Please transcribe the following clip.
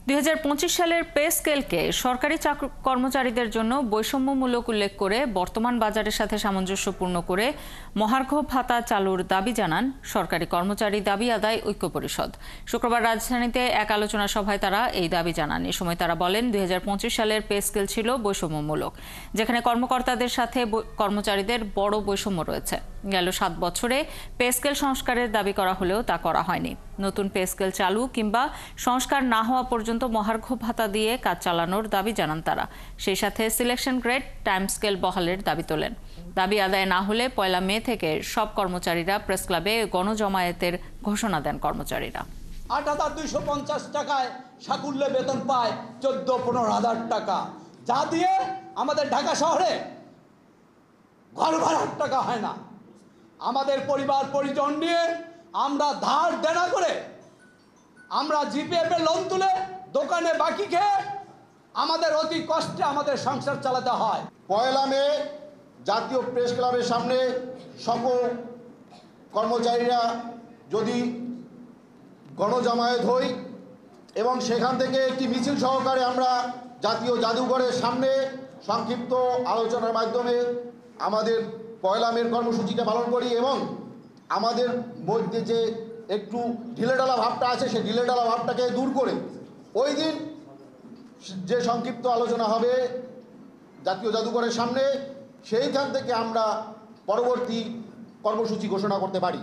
২০২৫ সালের পে স্কেলকে সরকারি কর্মচারীদের জন্য বৈষম্যমূলক উল্লেখ করে বর্তমান বাজারের সাথে সামঞ্জস্যপূর্ণ করে মহার্ঘ ভাতা চালুর দাবি জানান সরকারি কর্মচারী দাবি আদায় ঐক্য পরিষদ। শুক্রবার রাজধানীতে এক আলোচনা সভায় তারা এই দাবি জানান। এ সময় তারা বলেন, ২০২৫ সালের পে স্কেল ছিল বৈষম্যমূলক, যেখানে কর্মকর্তাদের সাথে কর্মচারীদের বড় বৈষম্য রয়েছে। গেল ৭ বছরে পে স্কেল সংস্কারের দাবি করা হলেও তা করা হয়নি। নতুন পে স্কেল চালু কিংবা সংস্কার না হওয়া পর্যন্ত মহার্ঘ ভাতা দিয়ে কাজ চালানোর দাবি জানান তারা। সেই সাথে সিলেকশন গ্রেড টাইম স্কেল বহালের দাবি তোলেন। দাবি আদায় না হলে ১ মে থেকে সব কর্মচারীরা প্রেস ক্লাবে গণজমায়েতের ঘোষণা দেন কর্মচারীরা। ৮,২৫০ টাকায় সাকুল্যে বেতন পায় ১৪-১৫,০০০ টাকা, যা দিয়ে আমাদের ঢাকা শহরে ঘর ভাড়ার টাকা হয় না। আমাদের পরিবার পরিজন নিয়ে আমরা ধার দেনা করে, আমরা জিপিএফ এর লোন তুলে দোকানে বাকি খেয়ে আমাদের অতি কষ্টে আমাদের সংসার চালাতে হয়। ১ মে জাতীয় প্রেস ক্লাবের সামনে সকল কর্মচারীরা যদি গণজামায়াত হই এবং সেখান থেকে একটি মিছিল সহকারে আমরা জাতীয় জাদুঘরের সামনে সংক্ষিপ্ত আলোচনার মাধ্যমে আমাদের ১ মের কর্মসূচিটা পালন করি এবং আমাদের মধ্যে যে একটু ঢিলেঢালা ভাবটা আছে সেই ঢিলেঢালা ভাবটাকে দূর করে ওই দিন যে সংক্ষিপ্ত আলোচনা হবে জাতীয় জাদুঘরের সামনে, সেইখান থেকে আমরা পরবর্তী কর্মসূচি ঘোষণা করতে পারি।